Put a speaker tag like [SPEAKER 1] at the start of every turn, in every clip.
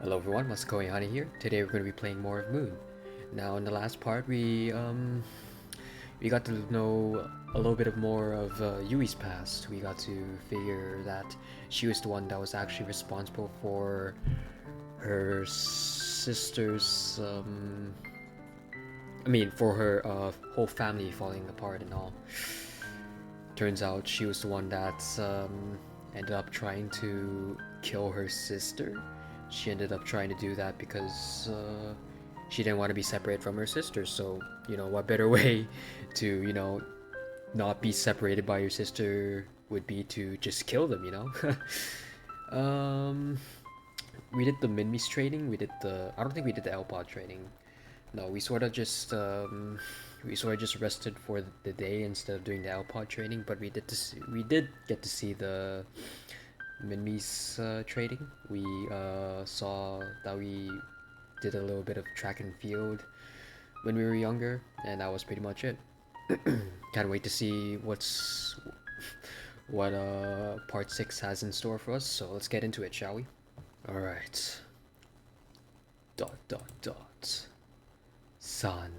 [SPEAKER 1] Hello everyone, what's going on here? Today we're going to be playing more of Moon. Now in the last part we got to know a little bit of more of Yui's past. We got to figure that she was the one that was actually responsible for her sister's for her whole family falling apart and all. Turns out she was the one that ended up trying to kill her sister. She ended up trying to do that because she didn't want to be separated from her sister. So, what better way to, not be separated by your sister would be to just kill them. um, we did the Minmis training. I don't think we did the L-Pod training. No, we sort of just rested for the day instead of doing the L-Pod training. But we did get to see the Minmi's training. We saw that we did a little bit of track and field when we were younger, and that was pretty much it. Can't wait to see what part 6 has in store for us. So let's get into it, shall we? All right. Dot dot dot. San.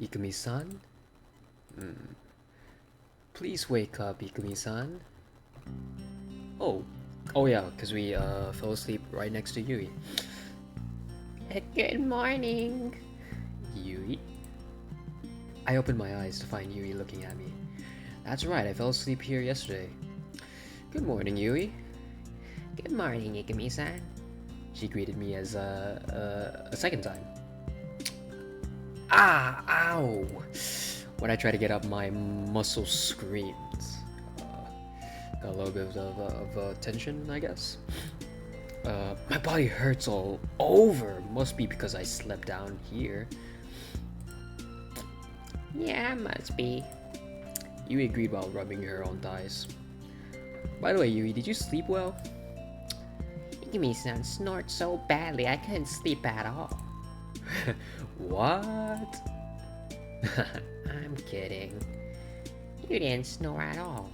[SPEAKER 1] Ikumi-san? Please wake up, Ikumi-san. Oh. Oh yeah, because we fell asleep right next to Yui.
[SPEAKER 2] Good morning.
[SPEAKER 1] Yui? I opened my eyes to find Yui looking at me. That's right, I fell asleep here yesterday. Good morning, Yui.
[SPEAKER 2] Good morning, Ikumi-san.
[SPEAKER 1] She greeted me as a second time. Ah! Ow! When I tried to get up, my muscle screamed. Got a little bit of tension, I guess. My body hurts all over. Must be because I slept down here.
[SPEAKER 2] Yeah, must be.
[SPEAKER 1] Yui agreed while rubbing her own thighs. By the way, Yui, did you sleep well?
[SPEAKER 2] Ikumi-san snored so badly I couldn't sleep at all.
[SPEAKER 1] What?
[SPEAKER 2] I'm kidding. You didn't snore at all.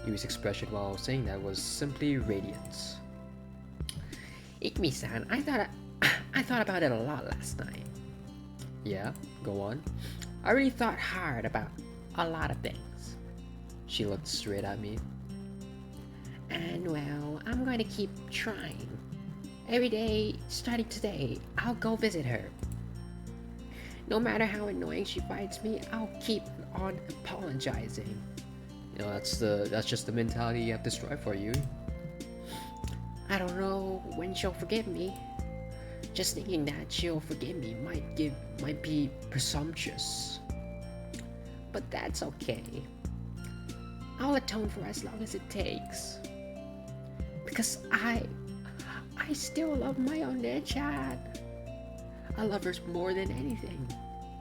[SPEAKER 1] Yui's expression while saying that was simply radiance.
[SPEAKER 2] Ikumi-san, I thought about it a lot last night.
[SPEAKER 1] Yeah, go on.
[SPEAKER 2] I really thought hard about a lot of things.
[SPEAKER 1] She looked straight at me.
[SPEAKER 2] And well, I'm going to keep trying. Every day, starting today, I'll go visit her. No matter how annoying she finds me, I'll keep on apologizing.
[SPEAKER 1] That's just the mentality you have to strive for, Yui.
[SPEAKER 2] I don't know when she'll forgive me. Just thinking that she'll forgive me might be presumptuous. But that's okay. I'll atone for as long as it takes. Because I still love my own Chan. I love her more than anything.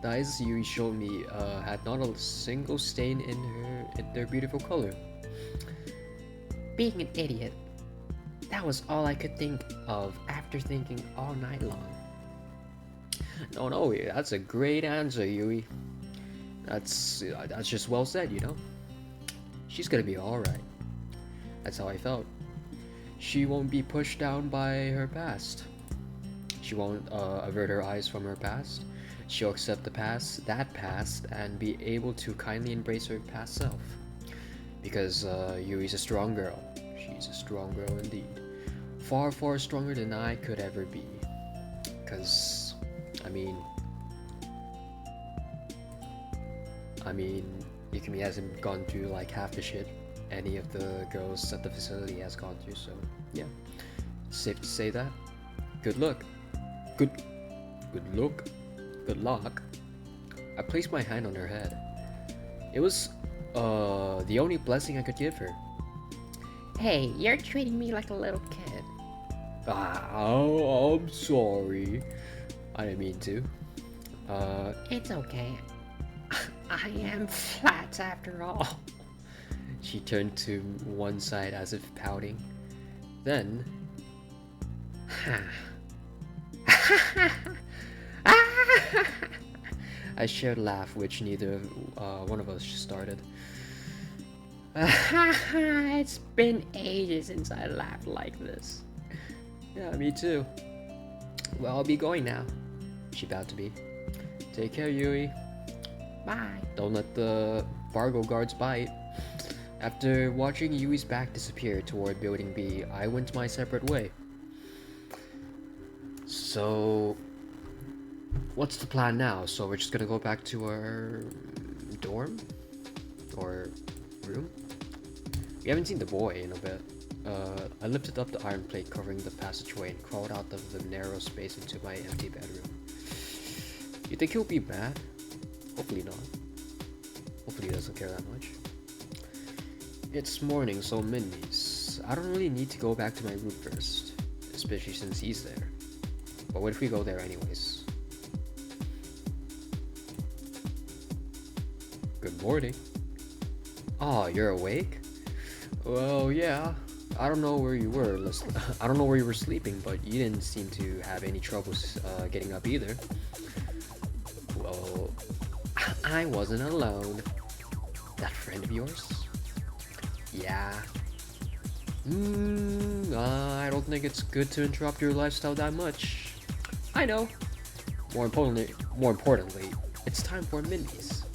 [SPEAKER 1] The eyes Yui showed me had not a single stain in their beautiful color.
[SPEAKER 2] Being an idiot. That was all I could think of after thinking all night long.
[SPEAKER 1] No, that's a great answer, Yui. That's just well said, She's gonna be alright. That's how I felt. She won't be pushed down by her past. She won't avert her eyes from her past. She'll accept that past, and be able to kindly embrace her past self. Because Yui's a strong girl. She's a strong girl indeed. Far, far stronger than I could ever be. Because, Ikumi hasn't gone through like half the shit any of the girls at the facility has gone through, so yeah. Safe to say that. Good luck. Good luck. Good luck. I placed my hand on her head. It was the only blessing I could give her.
[SPEAKER 2] Hey, you're treating me like a little kid.
[SPEAKER 1] I'm sorry. I didn't mean to.
[SPEAKER 2] It's okay. I am flat after all.
[SPEAKER 1] She turned to one side as if pouting. Then... I shared a laugh which neither one of us started.
[SPEAKER 2] It's been ages since I laughed like this.
[SPEAKER 1] Yeah, me too. Well, I'll be going now. She bowed to me. Take care, Yui.
[SPEAKER 2] Bye.
[SPEAKER 1] Don't let the Bargo guards bite. After watching Yui's back disappear toward Building B, I went my separate way. So, what's the plan now? So we're just gonna go back to our dorm? Or room? We haven't seen the boy in a bit. I lifted up the iron plate covering the passageway and crawled out of the narrow space into my empty bedroom. You think he'll be mad? Hopefully not. Hopefully he doesn't care that much. It's morning, so Minnie's. I don't really need to go back to my room first, especially since he's there. But what if we go there anyways? Good morning. Oh, you're awake? Well, yeah. I don't know where you were. I don't know where you were sleeping, but you didn't seem to have any troubles getting up either. Well, I wasn't alone. That friend of yours? Yeah. I don't think it's good to interrupt your lifestyle that much. I know. More importantly, it's time for Mindy's.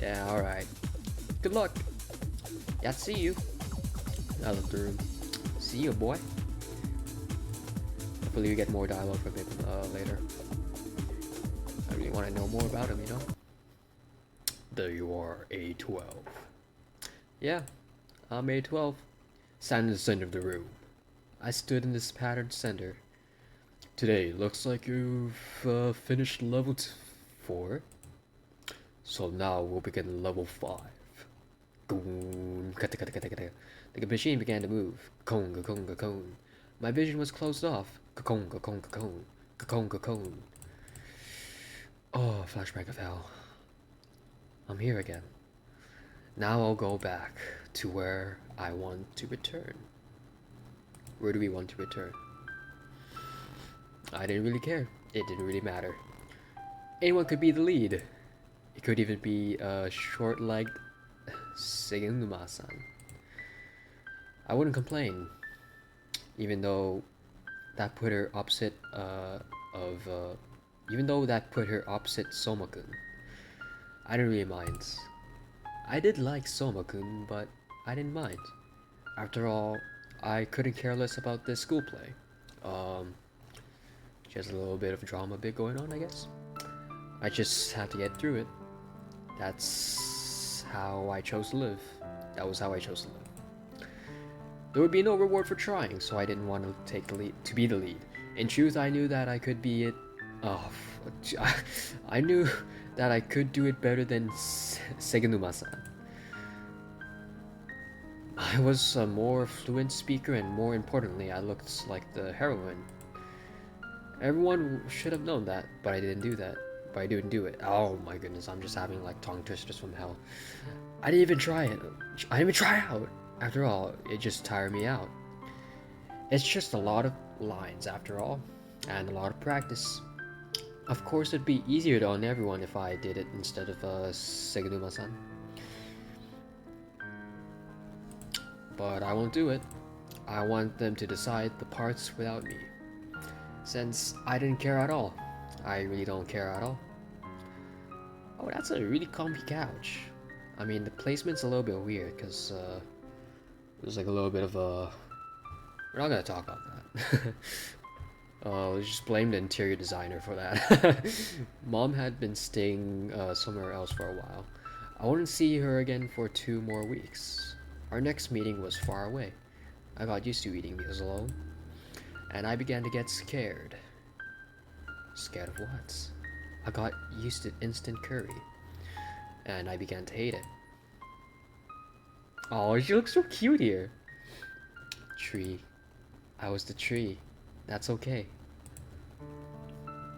[SPEAKER 1] Yeah, alright. Good luck. Yeah, see you. I left the room. See you, boy. Hopefully we get more dialogue from him later. I really want to know more about him, you know? There you are, A12. Yeah, I'm A12. Stand in the center of the room. I stood in this patterned center. Today, looks like you've finished level 4. So now we'll begin level 5. The machine began to move. My vision was closed off. Oh, flashback of hell. I'm here again. Now I'll go back to where I want to return. Where do we want to return? I didn't really care. It didn't really matter. Anyone could be the lead. It could even be a short-legged Segenuma-san. I wouldn't complain, even though that put her opposite Soma-kun. I didn't really mind. I did like Soma-kun, but I didn't mind. After all, I couldn't care less about this school play. Just a little bit of drama bit going on, I guess. I just had to get through it. That's how I chose to live. That was how I chose to live. There would be no reward for trying, so I didn't want to take the lead, to be the lead. In truth, I knew that I could be it. I knew that I could do it better than Segenuma-san. I was a more fluent speaker, and more importantly, I looked like the heroine. Everyone should have known that, but I didn't do that. But I didn't do it. Oh my goodness, I'm just having like tongue twisters from hell. I didn't even try it. I didn't even try out. After all, it just tired me out. It's just a lot of lines after all, and a lot of practice. Of course, it'd be easier on everyone if I did it instead of Segenuma-san. But I won't do it. I want them to decide the parts without me. Since I didn't care at all. I really don't care at all. Oh, that's a really comfy couch. I mean, the placement's a little bit weird because there's like a little bit of a... We're not gonna talk about that. Let's just blame the interior designer for that. Mom had been staying somewhere else for a while. I wouldn't see her again for 2 more weeks. Our next meeting was far away. I got used to eating meals alone, and I began to get scared. Scared of what? I got used to instant curry, and I began to hate it. Oh, she looks so cute here. Tree. I was the tree. That's okay.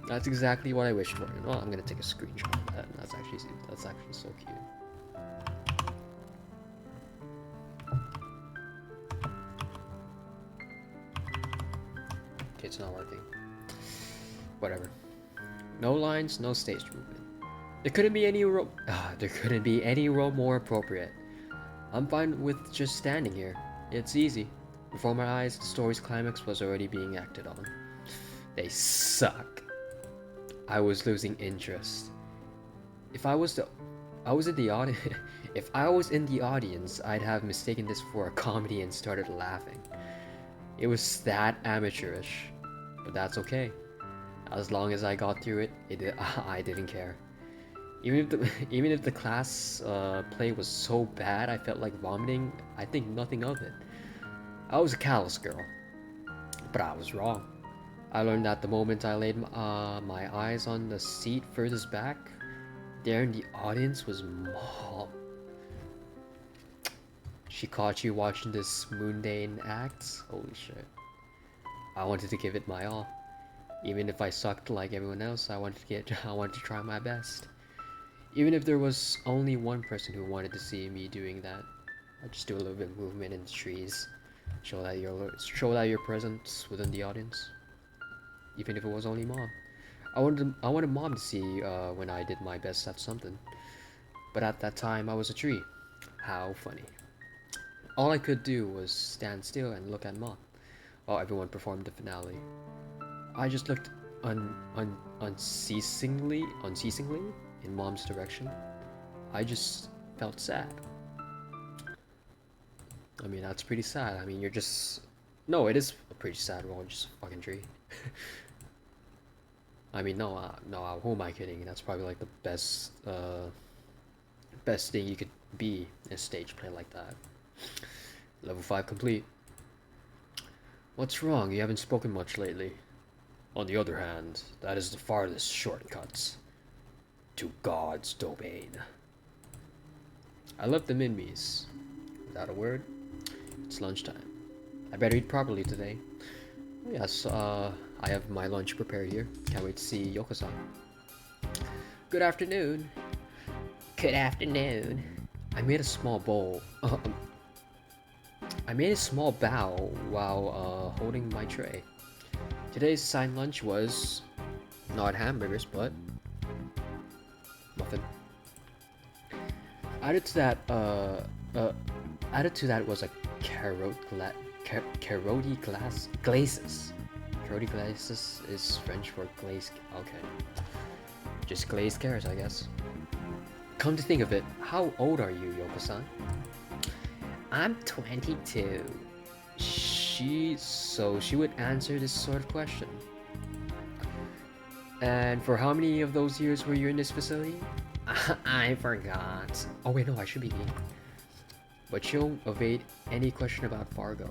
[SPEAKER 1] That's exactly what I wished for. Oh, I'm gonna take a screenshot of that. That's actually so cute. Okay, it's not working. Whatever. No lines, no stage movement. There couldn't be any role more appropriate. I'm fine with just standing here. It's easy. Before my eyes, the story's climax was already being acted on. They suck. I was losing interest. If I was the I was in the audience if I was in the audience, I'd have mistaken this for a comedy and started laughing. It was that amateurish, but that's okay. As long as I got through it, I didn't care. Even if the class play was so bad I felt like vomiting, I think nothing of it. I was a callous girl, but I was wrong. I learned that the moment I laid my eyes on the seat furthest back, there in the audience was Mom. She caught you watching this mundane act? Holy shit. I wanted to give it my all. Even if I sucked like everyone else, I wanted to try my best. Even if there was only one person who wanted to see me doing that, I'd just do a little bit of movement in the trees. Show that your presence within the audience. Even if it was only Mom. I wanted Mom to see when I did my best at something. But at that time, I was a tree. How funny. All I could do was stand still and look at Mom while everyone performed the finale. I just looked unceasingly in Mom's direction. I just felt sad. I mean, that's pretty sad. I mean, you're just... No, it is a pretty sad role, just a fucking tree. I mean, no, who am I kidding? That's probably like the best thing you could be in a stage play like that. Level 5 complete. What's wrong? You haven't spoken much lately. On the other hand, that is the farthest shortcuts to God's domain. I left them in me's. Without a word, it's lunchtime. I better eat properly today. Yes, I have my lunch prepared here. Can't wait to see Yoko-san. Good afternoon.
[SPEAKER 2] Good afternoon.
[SPEAKER 1] I made a small bowl. I made a small bow while holding my tray. Today's assigned lunch was not hamburgers, but muffin. Added to that was a carroti glazes. Carroti glazes is French for glazed. Okay, just glazed carrots, I guess. Come to think of it, how old are you, Yoko-san?
[SPEAKER 2] I'm 22.
[SPEAKER 1] She would answer this sort of question. And for how many of those years were you in this facility?
[SPEAKER 2] I forgot.
[SPEAKER 1] Oh wait, no, I should be mean. But she'll evade any question about Fargo.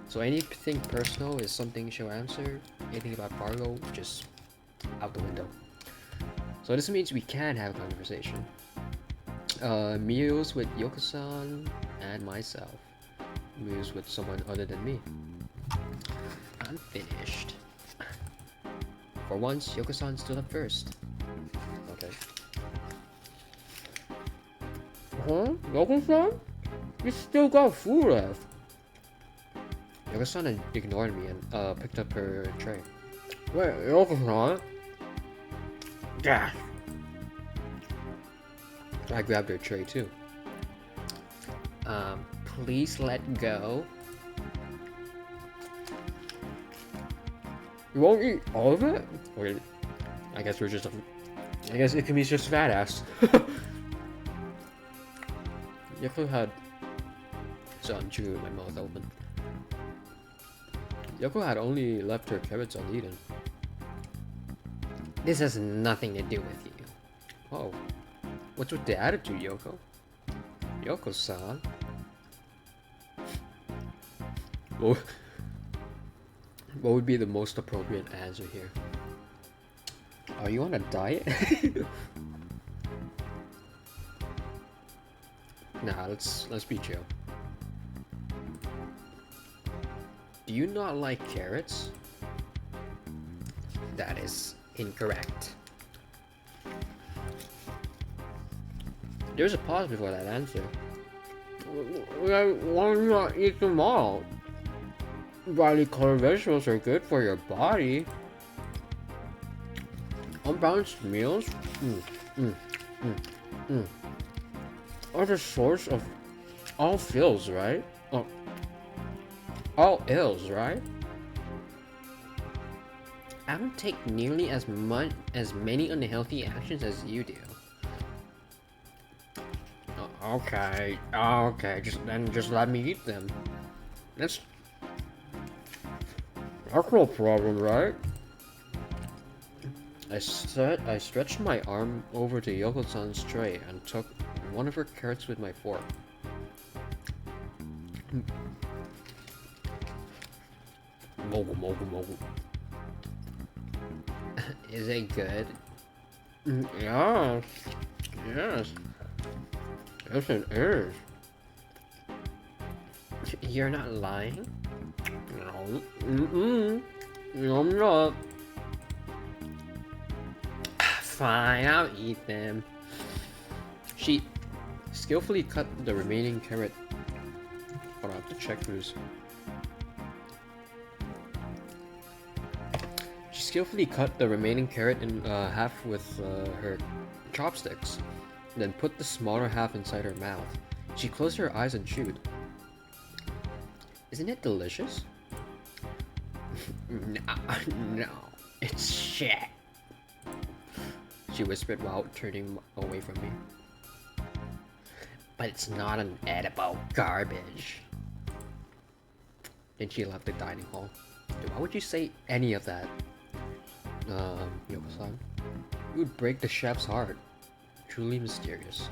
[SPEAKER 1] So anything personal is something she'll answer. Anything about Fargo, just out the window. So this means we can have a conversation. Meals with Yoko-san and myself. Meals with someone other than me.
[SPEAKER 2] I'm finished.
[SPEAKER 1] For once, Yoko-san stood up first. Okay. Huh? Yoko-san? You still got food left. Yoko-san ignored me and picked up her tray. Wait, Yoko-san? Yeah. I grabbed her tray too.
[SPEAKER 2] Please let go.
[SPEAKER 1] You won't eat all of it? Okay. I guess Ikumi's just fat ass. Yoko had... So I'm chewing with my mouth open. Yoko had only left her carrots uneaten.
[SPEAKER 2] This has nothing to do with you.
[SPEAKER 1] Oh. What's with the attitude, Yoko? Yoko-san? What would be the most appropriate answer here? Are you on a diet? Nah, let's be chill. Do you not like carrots?
[SPEAKER 2] That is incorrect.
[SPEAKER 1] There's a pause before that answer. Why do you not eat them all? Brightly colored vegetables are good for your body. Unbalanced meals are the source of all feels, right? Oh. all ills, right?
[SPEAKER 2] I don't take nearly as many unhealthy actions as you do.
[SPEAKER 1] Okay, okay, just let me eat them. That's no problem, right? I stretched my arm over to Yoko-san's tray and took one of her carrots with my fork. Mogul, mogul, mogul.
[SPEAKER 2] Is it good?
[SPEAKER 1] Yes, yes, yes it is.
[SPEAKER 2] You're not lying?
[SPEAKER 1] No, no, I'm not.
[SPEAKER 2] Fine, I'll eat them.
[SPEAKER 1] She skillfully cut the remaining carrot. Hold on, I have to check this. She skillfully cut the remaining carrot in half with her chopsticks, then put the smaller half inside her mouth. She closed her eyes and chewed. Isn't it delicious?
[SPEAKER 2] No, it's shit.
[SPEAKER 1] She whispered while turning away from me.
[SPEAKER 2] But it's not an edible garbage.
[SPEAKER 1] Then she left the dining hall. Dude, why would you say any of that? Yoko-san? You would break the chef's heart. Truly mysterious.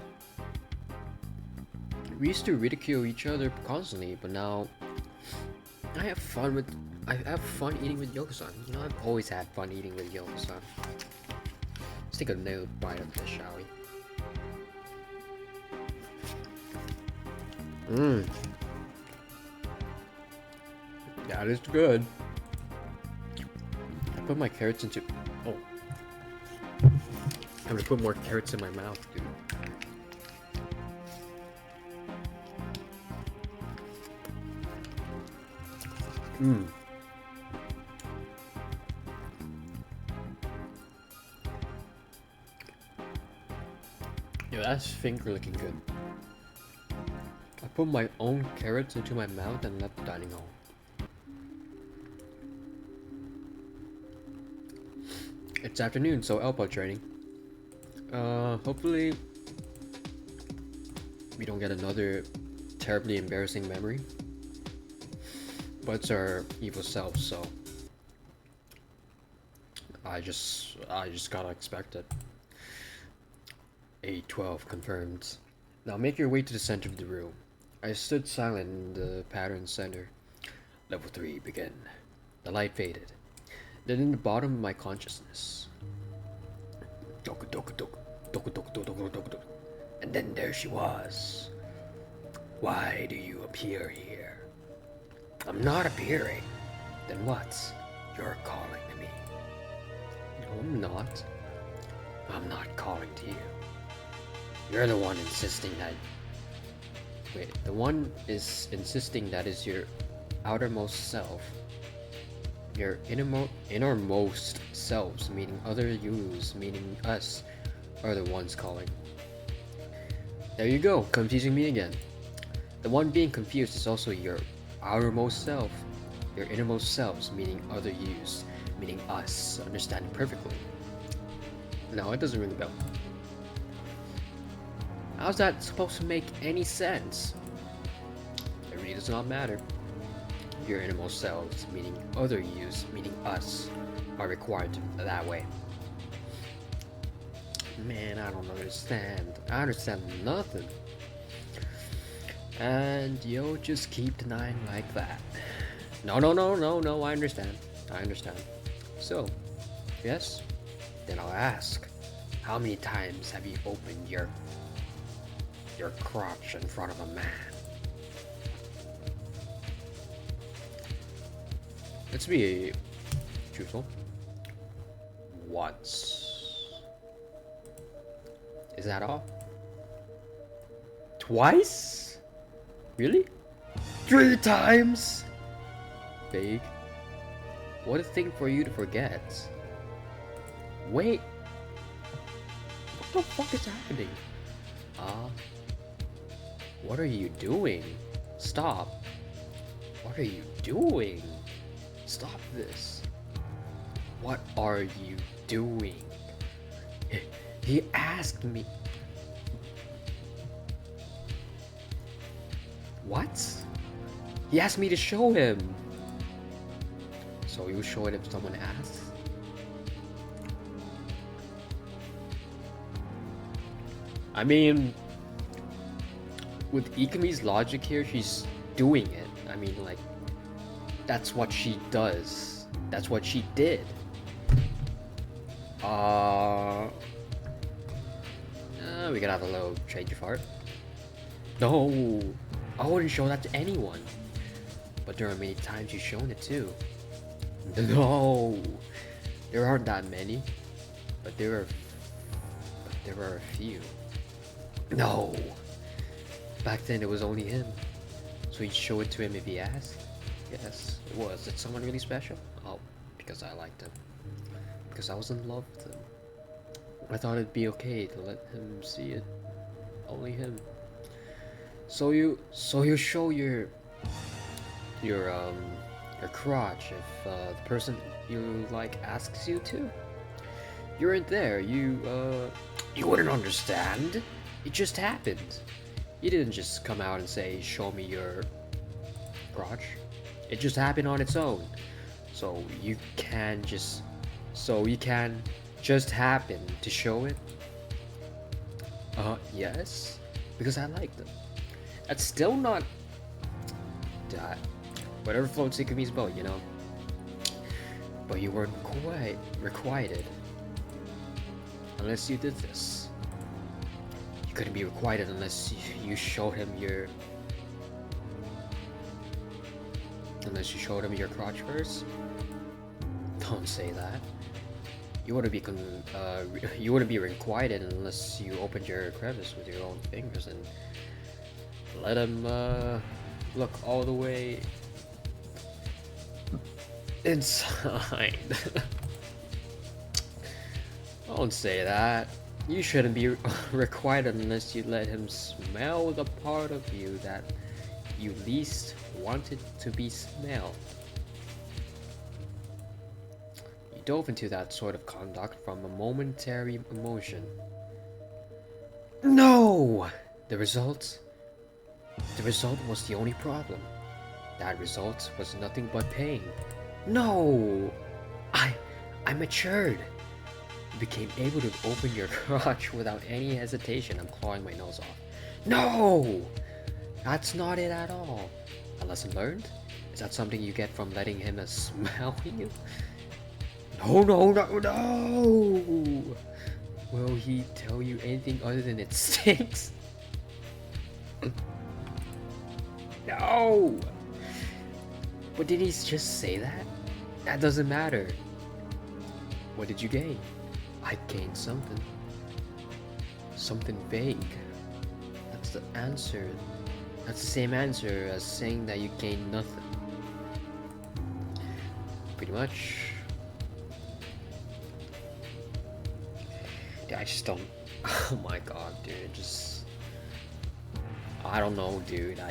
[SPEAKER 1] We used to ridicule each other constantly, but now I have fun eating with Yoko-san. You know, I've always had fun eating with Yoko-san. Let's take another bite of this, shall we? That is good. I put my carrots into... Oh. I'm gonna put more carrots in my mouth, dude. Yeah, that's finger licking good. I put my own carrots into my mouth and left the dining hall. It's afternoon, so elbow training. Hopefully we don't get another terribly embarrassing memory. But it's our evil self, so I just gotta expect it. A12 confirmed. Now make your way to the center of the room. I stood silent in the pattern center. Level 3, begin. The light faded. Then in the bottom of my consciousness. And then there she was. Why do you appear here? I'm not appearing. Then what? You're calling to me. No, I'm not. I'm not calling to you. You're the one insisting that... Wait, the one is insisting that is your outermost self. Your innermost selves, meaning other yous, meaning us, are the ones calling. There you go, confusing me again. The one being confused is also your outermost self. Your innermost selves, meaning other yous, meaning us, understanding perfectly. No, it doesn't ring a bell. How's that supposed to make any sense? It really does not matter. Your innermost selves, meaning other yous, meaning us, are required to that way. Man, I don't understand. I understand nothing. And you'll just keep denying like that. No, I understand. I understand. So, yes? Then I'll ask, how many times have you opened your crotch in front of a man? Let's be truthful. Once. Is that all? Twice? Really? 3 times? Vague. What a thing for you to forget. Wait. What the fuck is happening? What are you doing? Stop. What are you doing? Stop this. What are you doing? He asked me. What? He asked me to show him. So you show it if someone asks? I mean, with Ikumi's logic here, she's doing it. I mean, like, that's what she does. That's what she did. We could have a little change of heart. No, I wouldn't show that to anyone. But there are many times you've shown it too. No, there aren't that many, but there are a few. No, back then it was only him, so you'd show it to him if he asked. Yes, it was. It's someone really special. Oh, because I liked him. Because I was in love with him. I thought it'd be okay to let him see it. Only him. So you show your crotch if the person you like asks you to. You weren't there. You wouldn't understand. It just happened. You didn't just come out and say, "Show me your crotch." It just happened on its own. So you can just happen to show it. Yes, because I like them. That's still not that. Whatever floats Ikumi's boat, you know. But you weren't quite requited unless you did this. You couldn't be requited unless you showed him your. Unless you showed him your crotch first. Don't say that. You wouldn't be requited unless you opened your crevice with your own fingers and let him look all the way inside. Don't say that. You shouldn't be required unless you let him smell the part of you that you least wanted to be smelled. You dove into that sort of conduct from a momentary emotion. No! The result was the only problem. That result was nothing but pain. No! I matured. You became able to open your crotch without any hesitation. I'm clawing my nose off. No! That's not it at all. A lesson learned? Is that something you get from letting him smell you? No. Will he tell you anything other than it stinks? No! But did he just say that? That doesn't matter. What did you gain? I gained something. Something vague. That's the answer. That's the same answer as saying that you gained nothing. Pretty much. Yeah, I just don't. Oh my god, dude. I don't know, dude. You're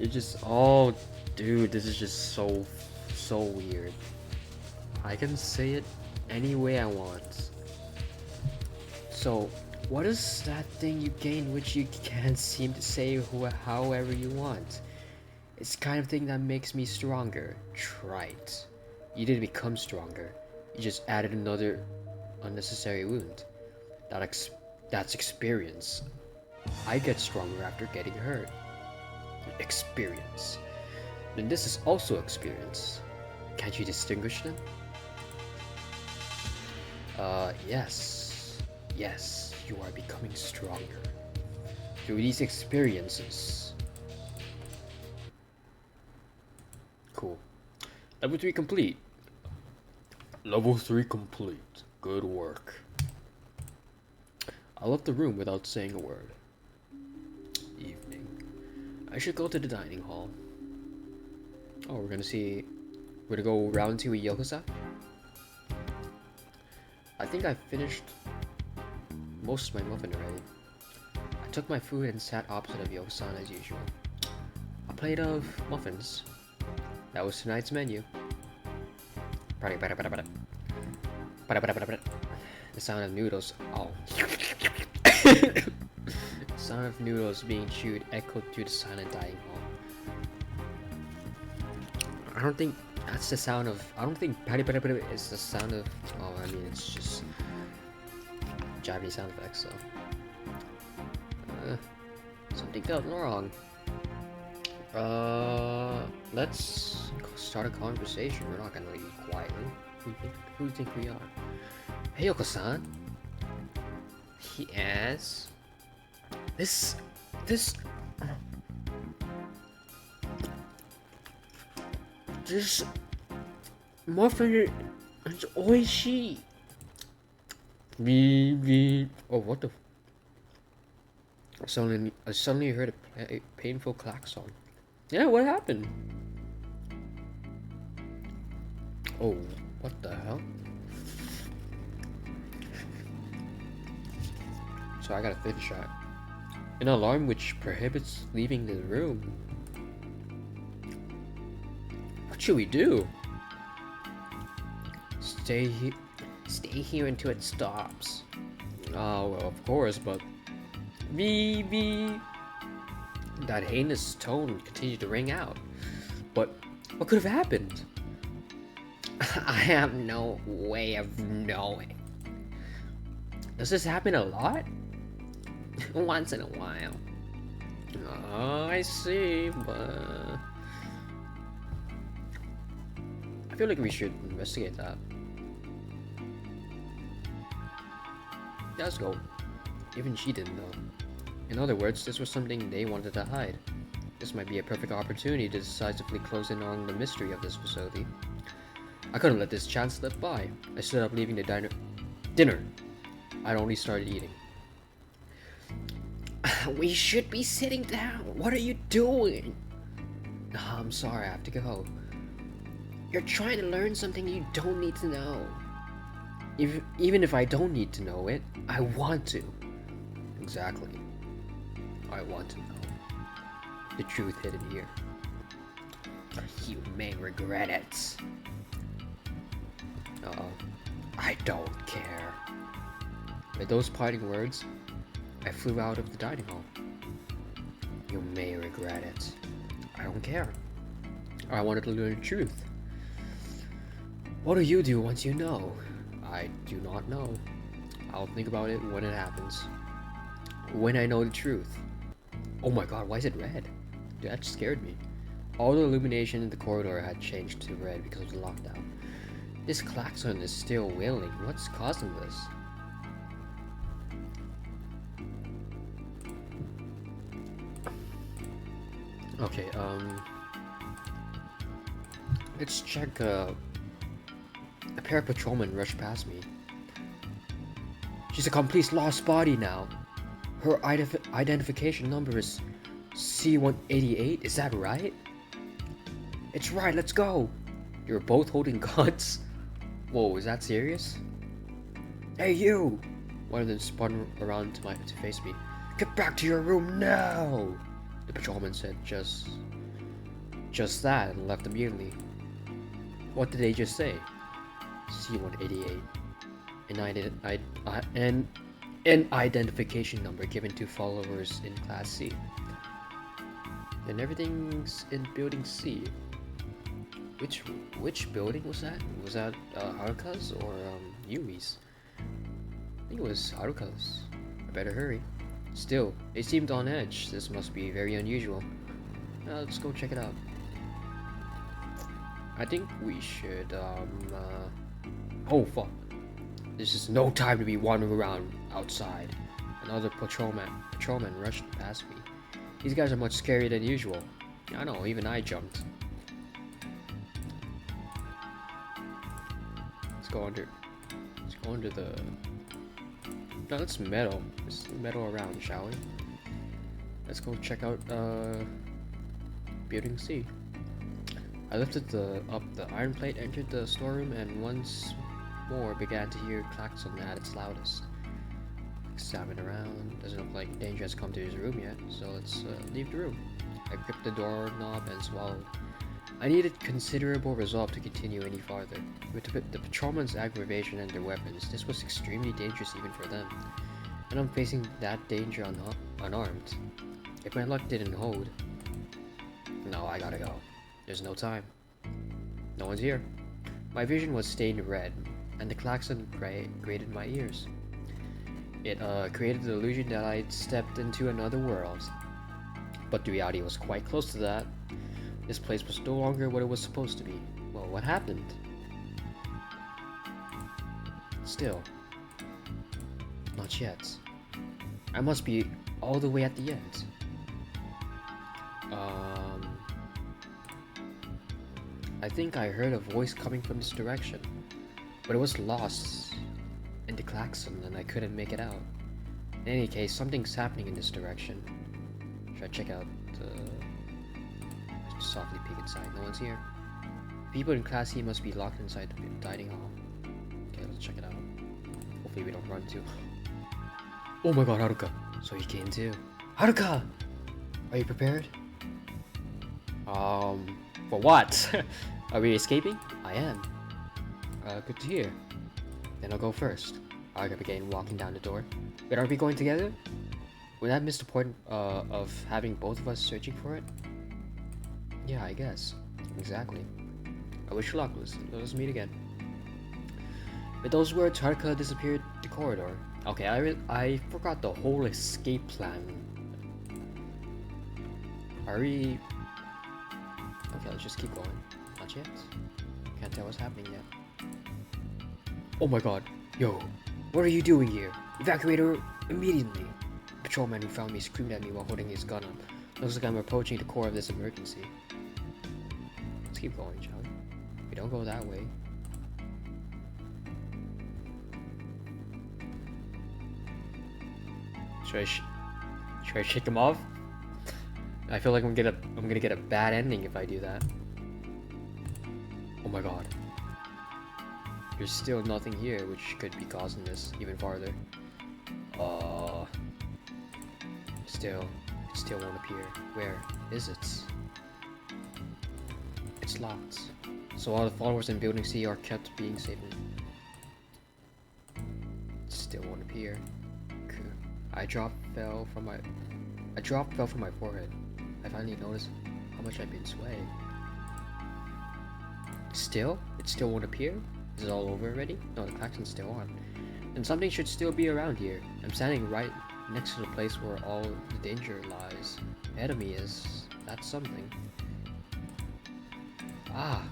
[SPEAKER 1] just. Oh, dude. This is just so weird. I can say it any way I want. So, what is that thing you gain which you can't seem to say however you want? It's the kind of thing that makes me stronger. Try it. You didn't become stronger. You just added another unnecessary wound. That's experience. I get stronger after getting hurt. Experience. Then this is also experience. Can't you distinguish them? Yes. Yes, you are becoming stronger. Through these experiences. Cool. Level 3 complete. Level 3 complete. Good work. I left the room without saying a word. Evening. I should go to the dining hall. Oh, we're gonna go round 2 with Yokosa? I think I finished most of my muffin already. I took my food and sat opposite of Yokosan as usual. plate of muffins. That was tonight's menu. The sound of noodles. Oh. The sound of noodles being chewed echoed through the silent dining hall. I don't think that's the sound of. I don't think patty is the sound of. Oh, I mean, it's just Japanese sound effects, so. Something felt wrong. Let's start a conversation. We're not gonna leave quietly. Who do you think we are? Hey, Yoko-san. Yes. This muffin is oishi. Oh, what the? I suddenly heard a painful klaxon. Yeah, what happened? Oh, what the hell? So I gotta finish that. An alarm which prohibits leaving the room. What should we do? Stay here until it stops. Oh, well, of course, but... That heinous tone continued to ring out. But what could have happened? I have no way of knowing. Does this happen a lot? Once in a while. Oh, I see, but... I feel like we should investigate that. Let's go. Even she didn't know. In other words, this was something they wanted to hide. This might be a perfect opportunity to decisively close in on the mystery of this facility. I couldn't let this chance slip by. I stood up, leaving the dinner. I'd only started eating. We should be sitting down. What are you doing? I'm sorry, I have to go. You're trying to learn something you don't need to know. Even if I don't need to know it, I want to. Exactly. I want to know. The truth hidden here. You may regret it. I don't care. With those parting words, I flew out of the dining hall. You may regret it. I don't care. I wanted to learn the truth. What do you do once you know? I do not know. I'll think about it when it happens. When I know the truth. Oh my god, why is it red? Dude, that scared me. All the illumination in the corridor had changed to red because of the lockdown. This klaxon is still wailing. What's causing this? Okay, let's check, a pair of patrolmen rushed past me. She's a complete lost body now. Her identification number is C-188, is that right? It's right, let's go! You're both holding guns? Whoa, is that serious? Hey you! One of them spun around to face me. Get back to your room now! The patrolman said just that and left immediately. What did they just say? C-188. An identification number given to followers in Class C. And everything's in Building C. Which building was that? Was that Haruka's or Yui's? I think it was Haruka's. I better hurry. Still, they seemed on edge. This must be very unusual. Let's go check it out. I think we should, oh fuck. This is no time to be wandering around outside. Another patrolman rushed past me. These guys are much scarier than usual. I know, even I jumped. Let's go under the... No, let's meddle. Let's meddle around, shall we? Let's go check out, Building C. I lifted up the iron plate, entered the storeroom, and once more began to hear klaxon at its loudest. Examine around. Doesn't look like danger has come to his room yet, so let's leave the room. I gripped the doorknob and swallowed. I needed considerable resolve to continue any farther. With the patrolman's aggravation and their weapons, this was extremely dangerous even for them. And I'm facing that danger unarmed. If my luck didn't hold... No, I gotta go. There's no time. No one's here. My vision was stained red, and the klaxon grated my ears. It created the illusion that I'd stepped into another world. But the reality was quite close to that. This place was no longer what it was supposed to be. Well, what happened? Still. Not yet. I must be all the way at the end. I think I heard a voice coming from this direction, but it was lost in the klaxon and I couldn't make it out. In any case, something's happening in this direction. Should I check out softly peek inside? No one's here. People in Class E must be locked inside the dining hall. Okay, let's check it out. Hopefully we don't run into... Oh my god, Haruka! So you came too. Haruka! Are you prepared? For what? Are we escaping? I am. Good to hear. Then I'll go first. Haruka began walking down the door. But are we going together? Would that miss the point of having both of us searching for it? Yeah, I guess. Exactly. I wish you luck. Let us meet again. With those words, Haruka disappeared the corridor. Okay, I forgot the whole escape plan. Are we... Okay, let's just keep going. Not yet. Can't tell what's happening yet. Oh my god. Yo, what are you doing here? Evacuate her immediately. The patrolman who found me screamed at me while holding his gun up. Looks like I'm approaching the core of this emergency. Let's keep going, shall we? We don't go that way. Should I shake him off? I feel like I'm gonna get a bad ending if I do that. Oh my god. There's still nothing here, which could be causing this even farther. It still won't appear. Where is it? It's locked. So all the followers in Building C are kept being safe. It still won't appear. A drop fell from my forehead. I finally noticed how much I've been sweating. It still won't appear? Is it all over already? No, the klaxon's still on. And something should still be around here. I'm standing right next to the place where all the danger lies. Ahead of me is that something. Ah.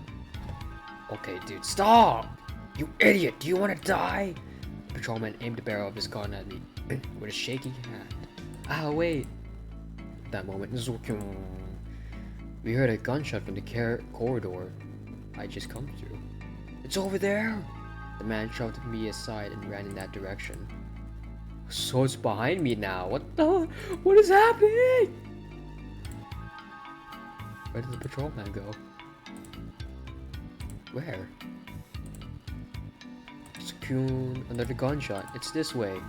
[SPEAKER 1] Okay, dude, stop! You idiot! Do you want to die? The patrolman aimed the barrel of his gun at me with a shaky hand. Ah, wait. At that moment, we heard a gunshot from the corridor I just come through. It's over there! The man shoved me aside and ran in that direction. So it's behind me now. What is happening? Where did the patrolman go? Where? Another gunshot. It's this way.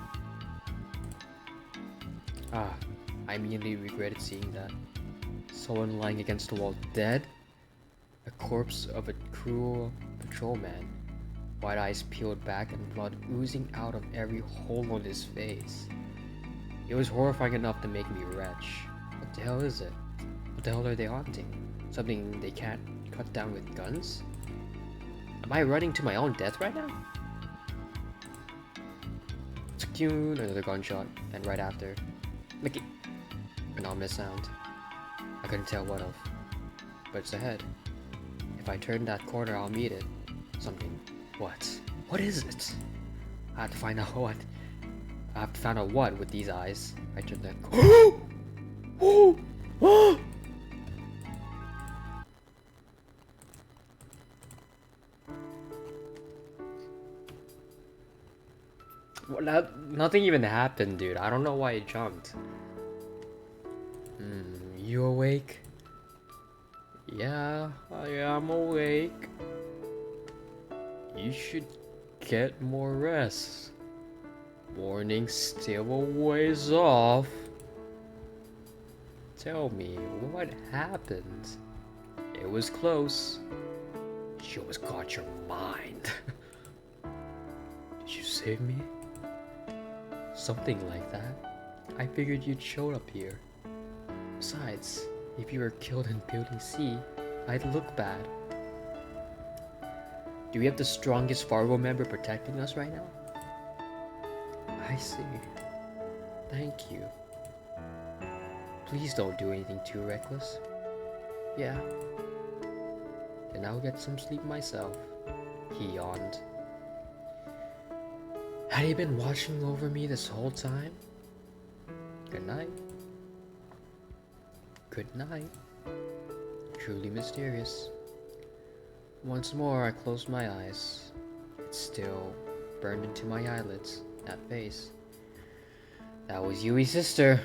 [SPEAKER 1] Ah, I immediately regretted seeing that. Someone lying against the wall dead? A corpse of a cruel patrolman. White eyes peeled back and blood oozing out of every hole on his face. It was horrifying enough to make me retch. What the hell is it? What the hell are they haunting? Something they can't cut down with guns? Am I running to my own death right now? Another gunshot, and right after, Mickey. An ominous sound. I couldn't tell what of, but it's ahead. If I turn that corner, I'll meet it. Something. What? What is it? I have to find out what. I have to find out what with these eyes. I turned that corner. Well, nothing even happened, dude. I don't know why it jumped. You awake? Yeah, I am awake. You should get more rest. Morning's still a ways off. Tell me, what happened? It was close. She almost got your mind. Did you save me? Something like that. I figured you'd show up here. Besides, if you were killed in Building C, I'd look bad. Do we have the strongest Fargo member protecting us right now? I see. Thank you. Please don't do anything too reckless. Yeah. Then I'll get some sleep myself. He yawned. Had he been watching over me this whole time? Good night. Good night. Truly mysterious. Once more I closed my eyes. It still burned into my eyelids, that face. That was Yui's sister.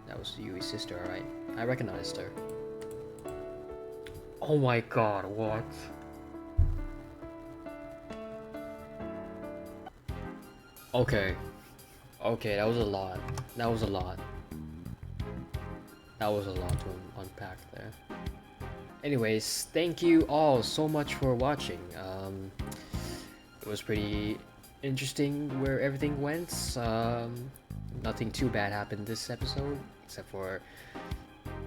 [SPEAKER 1] That was Yui's sister, alright. I recognized her. Oh my god, what? Okay. Okay, that was a lot. That was a lot. That was a lot to unpack there. Anyways, thank you all so much for watching. It was pretty interesting where everything went. Nothing too bad happened this episode, except for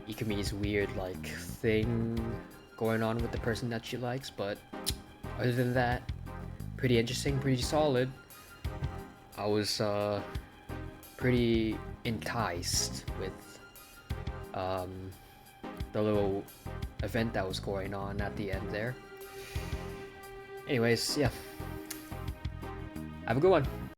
[SPEAKER 1] Ikumi's weird like thing going on with the person that she likes, but other than that, pretty interesting, pretty solid. I was pretty enticed with the little event that was going on at the end there. Anyways, yeah. Have a good one.